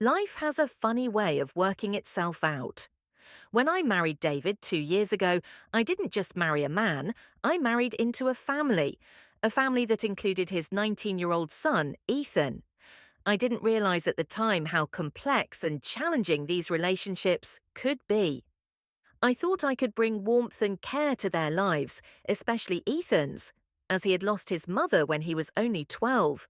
Life has a funny way of working itself out. When I married David 2 years ago, I didn't just marry a man, I married into a family that included his 19-year-old son, Ethan. I didn't realize at the time how complex and challenging these relationships could be. I thought I could bring warmth and care to their lives, especially Ethan's, as he had lost his mother when he was only 12.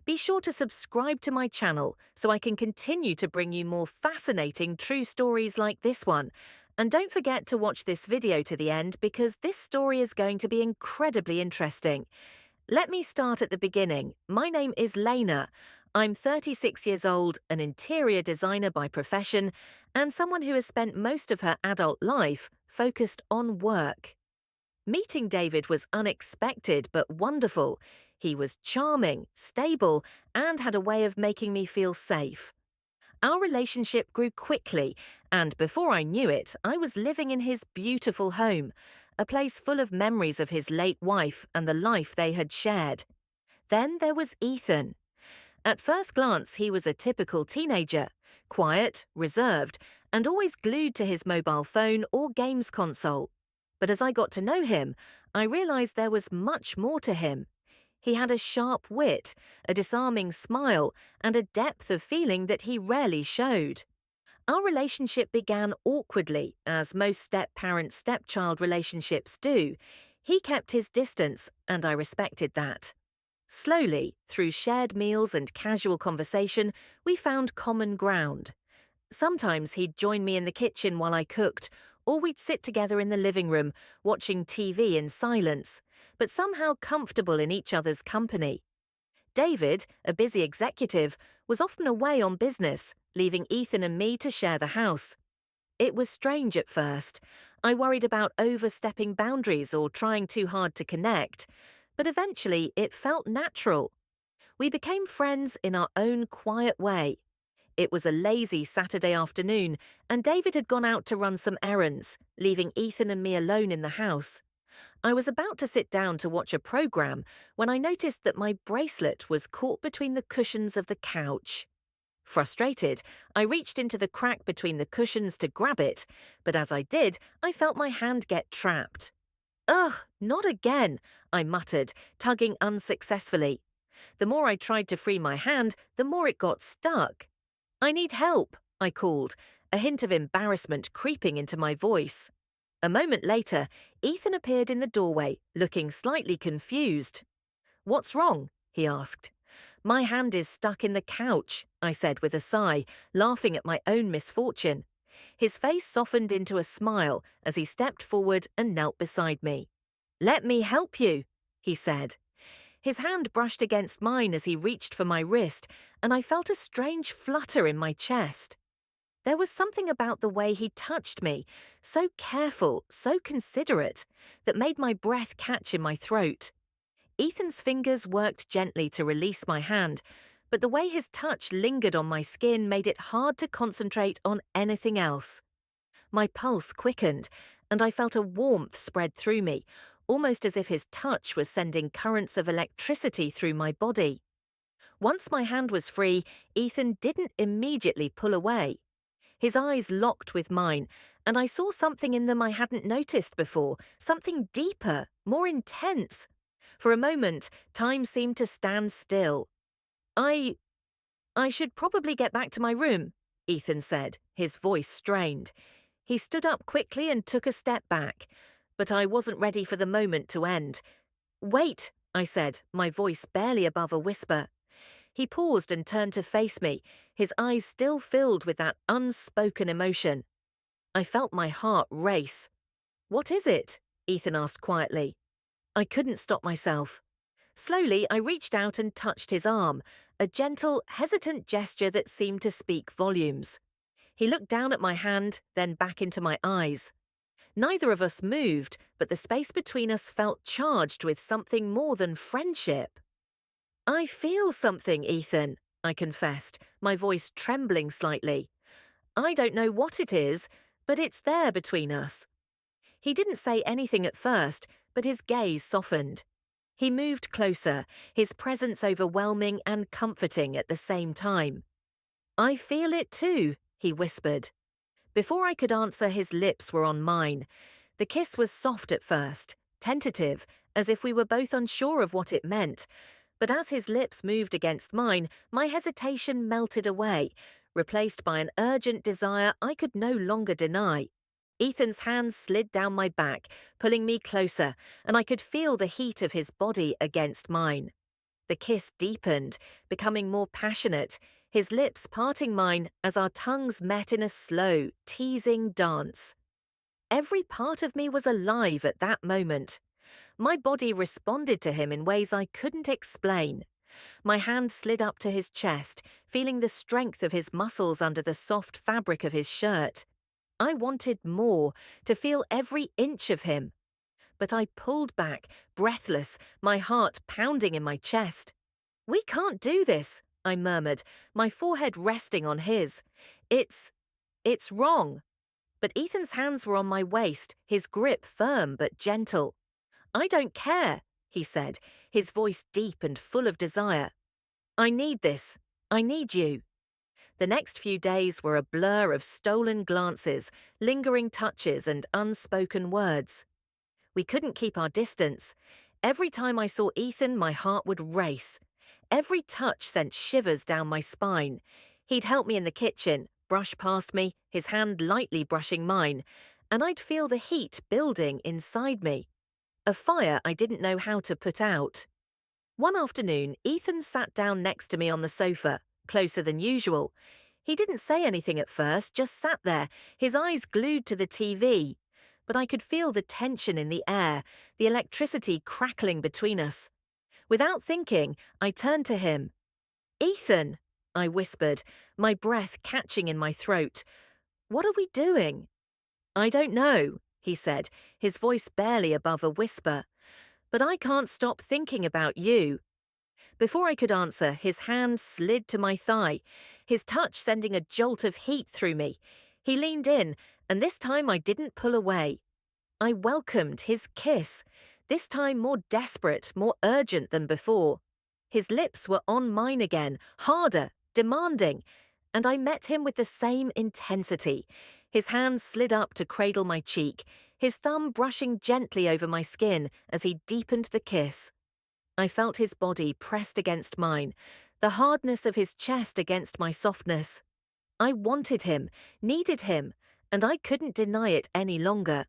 Be sure to subscribe to my channel so I can continue to bring you more fascinating true stories like this one. And don't forget to watch this video to the end because this story is going to be incredibly interesting. Let me start at the beginning. My name is Lena. I'm 36 years old, an interior designer by profession, and someone who has spent most of her adult life focused on work. Meeting David was unexpected but wonderful. He was charming, stable, and had a way of making me feel safe. Our relationship grew quickly, and before I knew it, I was living in his beautiful home, a place full of memories of his late wife and the life they had shared. Then there was Ethan. At first glance, he was a typical teenager, quiet, reserved, and always glued to his mobile phone or games console. But as I got to know him, I realized there was much more to him. He had a sharp wit, a disarming smile, and a depth of feeling that he rarely showed. Our relationship began awkwardly, as most step-parent-stepchild relationships do. He kept his distance, and I respected that. Slowly, through shared meals and casual conversation, we found common ground. Sometimes he'd join me in the kitchen while I cooked, or we'd sit together in the living room, watching TV in silence, but somehow comfortable in each other's company. David, a busy executive, was often away on business, leaving Ethan and me to share the house. It was strange at first. I worried about overstepping boundaries or trying too hard to connect, but eventually it felt natural. We became friends in our own quiet way. It was a lazy Saturday afternoon, and David had gone out to run some errands, leaving Ethan and me alone in the house. I was about to sit down to watch a program when I noticed that my bracelet was caught between the cushions of the couch. Frustrated, I reached into the crack between the cushions to grab it, but as I did, I felt my hand get trapped. "Ugh, not again," I muttered, tugging unsuccessfully. The more I tried to free my hand, the more it got stuck. "I need help," I called, a hint of embarrassment creeping into my voice. A moment later, Ethan appeared in the doorway, looking slightly confused. "What's wrong?" he asked. "My hand is stuck in the couch," I said with a sigh, laughing at my own misfortune. His face softened into a smile as he stepped forward and knelt beside me. "Let me help you," he said. His hand brushed against mine as he reached for my wrist, and I felt a strange flutter in my chest. There was something about the way he touched me, so careful, so considerate, that made my breath catch in my throat. Ethan's fingers worked gently to release my hand, but the way his touch lingered on my skin made it hard to concentrate on anything else. My pulse quickened, and I felt a warmth spread through me, almost as if his touch was sending currents of electricity through my body. Once my hand was free, Ethan didn't immediately pull away. His eyes locked with mine, and I saw something in them I hadn't noticed before, something deeper, more intense. For a moment, time seemed to stand still. I should probably get back to my room," Ethan said, his voice strained. He stood up quickly and took a step back, but I wasn't ready for the moment to end. "Wait," I said, my voice barely above a whisper. He paused and turned to face me, his eyes still filled with that unspoken emotion. I felt my heart race. "What is it?" Ethan asked quietly. I couldn't stop myself. Slowly, I reached out and touched his arm, a gentle, hesitant gesture that seemed to speak volumes. He looked down at my hand, then back into my eyes. Neither of us moved, but the space between us felt charged with something more than friendship. "I feel something, Ethan," I confessed, my voice trembling slightly. "I don't know what it is, but it's there between us." He didn't say anything at first, but his gaze softened. He moved closer, his presence overwhelming and comforting at the same time. I feel it too, he whispered. Before I could answer, his lips were on mine. The kiss was soft at first, tentative, as if we were both unsure of what it meant. But as his lips moved against mine, my hesitation melted away, replaced by an urgent desire I could no longer deny. Ethan's hands slid down my back, pulling me closer, and I could feel the heat of his body against mine. The kiss deepened, becoming more passionate, his lips parting mine as our tongues met in a slow, teasing dance. Every part of me was alive at that moment. My body responded to him in ways I couldn't explain. My hand slid up to his chest, feeling the strength of his muscles under the soft fabric of his shirt. I wanted more, to feel every inch of him. But I pulled back, breathless, my heart pounding in my chest. "We can't do this," I murmured, my forehead resting on his. It's wrong." But Ethan's hands were on my waist, his grip firm but gentle. "I don't care," he said, his voice deep and full of desire. "I need this. I need you." The next few days were a blur of stolen glances, lingering touches, and unspoken words. We couldn't keep our distance. Every time I saw Ethan, my heart would race. Every touch sent shivers down my spine. He'd help me in the kitchen, brush past me, his hand lightly brushing mine, and I'd feel the heat building inside me. A fire I didn't know how to put out. One afternoon, Ethan sat down next to me on the sofa, closer than usual. He didn't say anything at first, just sat there, his eyes glued to the TV. But I could feel the tension in the air, the electricity crackling between us. Without thinking, I turned to him. "Ethan," I whispered, my breath catching in my throat. "What are we doing?" "I don't know," he said, his voice barely above a whisper. "But I can't stop thinking about you." Before I could answer, his hand slid to my thigh, his touch sending a jolt of heat through me. He leaned in, and this time I didn't pull away. I welcomed his kiss, this time more desperate, more urgent than before. His lips were on mine again, harder, demanding, and I met him with the same intensity. His hands slid up to cradle my cheek, his thumb brushing gently over my skin as he deepened the kiss. I felt his body pressed against mine, the hardness of his chest against my softness. I wanted him, needed him, and I couldn't deny it any longer.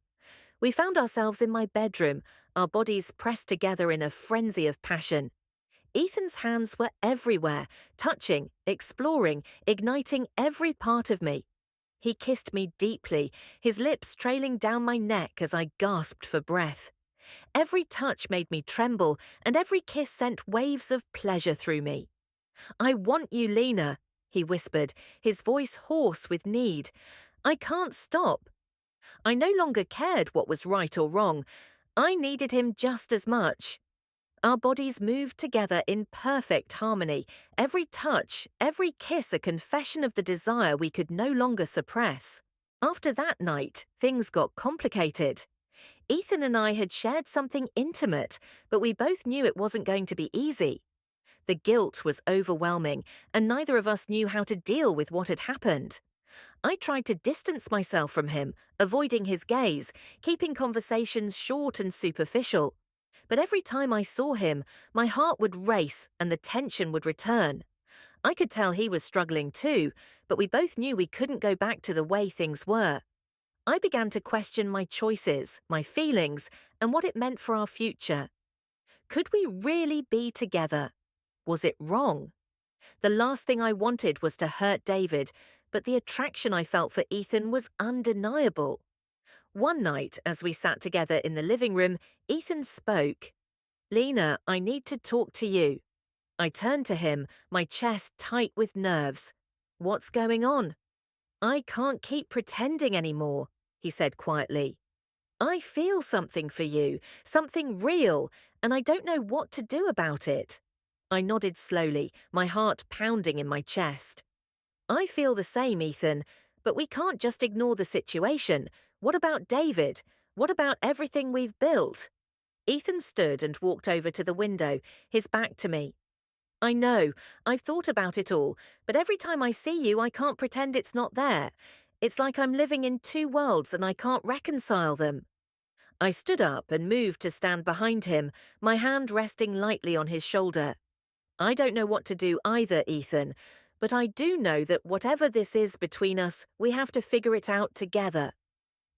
We found ourselves in my bedroom, our bodies pressed together in a frenzy of passion. Ethan's hands were everywhere, touching, exploring, igniting every part of me. He kissed me deeply, his lips trailing down my neck as I gasped for breath. Every touch made me tremble, and every kiss sent waves of pleasure through me. "I want you, Lena," he whispered, his voice hoarse with need. "I can't stop." I no longer cared what was right or wrong. I needed him just as much. Our bodies moved together in perfect harmony, every touch, every kiss a confession of the desire we could no longer suppress. After that night, things got complicated. Ethan and I had shared something intimate, but we both knew it wasn't going to be easy. The guilt was overwhelming, and neither of us knew how to deal with what had happened. I tried to distance myself from him, avoiding his gaze, keeping conversations short and superficial. But every time I saw him, my heart would race and the tension would return. I could tell he was struggling too, but we both knew we couldn't go back to the way things were. I began to question my choices, my feelings, and what it meant for our future. Could we really be together? Was it wrong? The last thing I wanted was to hurt David, but the attraction I felt for Ethan was undeniable. One night, as we sat together in the living room, Ethan spoke. "Lena, I need to talk to you." I turned to him, my chest tight with nerves. "What's going on?" "I can't keep pretending anymore," he said quietly. "I feel something for you, something real, and I don't know what to do about it." I nodded slowly, my heart pounding in my chest. "I feel the same, Ethan, but we can't just ignore the situation. What about David? What about everything we've built?" Ethan stood and walked over to the window, his back to me. I know, I've thought about it all, but every time I see you, I can't pretend it's not there. It's like I'm living in two worlds and I can't reconcile them. I stood up and moved to stand behind him, my hand resting lightly on his shoulder. I don't know what to do either, Ethan, but I do know that whatever this is between us, we have to figure it out together.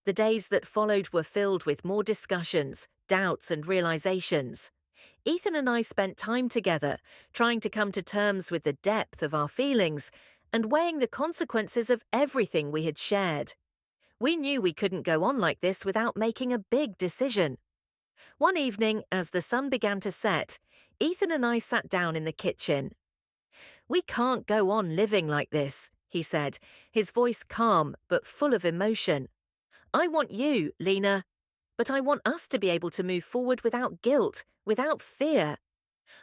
The days that followed were filled with more discussions, doubts, and realizations. Ethan and I spent time together, trying to come to terms with the depth of our feelings and weighing the consequences of everything we had shared. We knew we couldn't go on like this without making a big decision. One evening, as the sun began to set, Ethan and I sat down in the kitchen. "We can't go on living like this," he said, his voice calm but full of emotion. "I want you, Lena, but I want us to be able to move forward without guilt, without fear."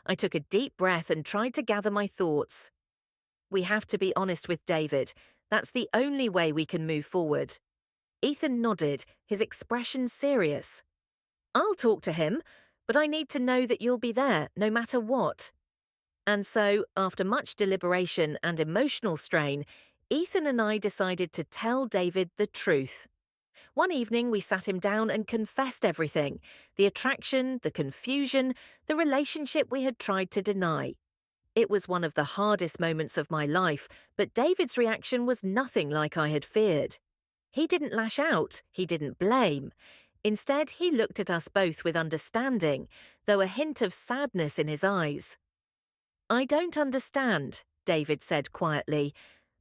I took a deep breath and tried to gather my thoughts. "We have to be honest with David. That's the only way we can move forward." Ethan nodded, his expression serious. "I'll talk to him, but I need to know that you'll be there, no matter what." And so, after much deliberation and emotional strain, Ethan and I decided to tell David the truth. One evening, we sat him down and confessed everything: the attraction, the confusion, the relationship we had tried to deny. It was one of the hardest moments of my life, but David's reaction was nothing like I had feared. He didn't lash out, he didn't blame. Instead, he looked at us both with understanding, though a hint of sadness in his eyes. "I don't understand," David said quietly,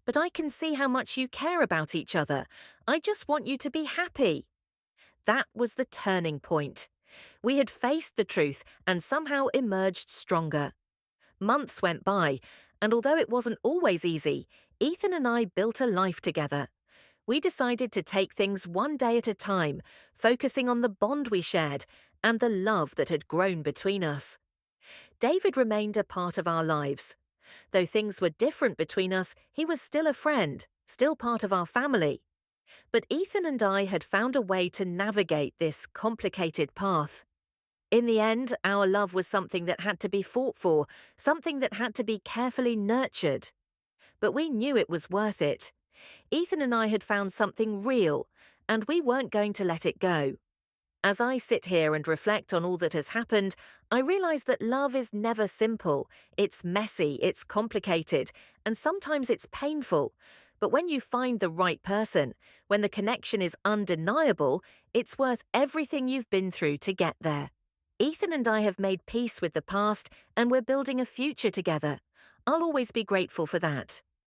"but I can see how much you care about each other. I just want you to be happy." That was the turning point. We had faced the truth and somehow emerged stronger. Months went by, and although it wasn't always easy, Ethan and I built a life together. We decided to take things one day at a time, focusing on the bond we shared and the love that had grown between us. David remained a part of our lives. Though things were different between us, he was still a friend, still part of our family. But Ethan and I had found a way to navigate this complicated path. In the end, our love was something that had to be fought for, something that had to be carefully nurtured. But we knew it was worth it. Ethan and I had found something real, and we weren't going to let it go. As I sit here and reflect on all that has happened, I realize that love is never simple. It's messy, it's complicated, and sometimes it's painful. But when you find the right person, when the connection is undeniable, it's worth everything you've been through to get there. Ethan and I have made peace with the past, and we're building a future together. I'll always be grateful for that.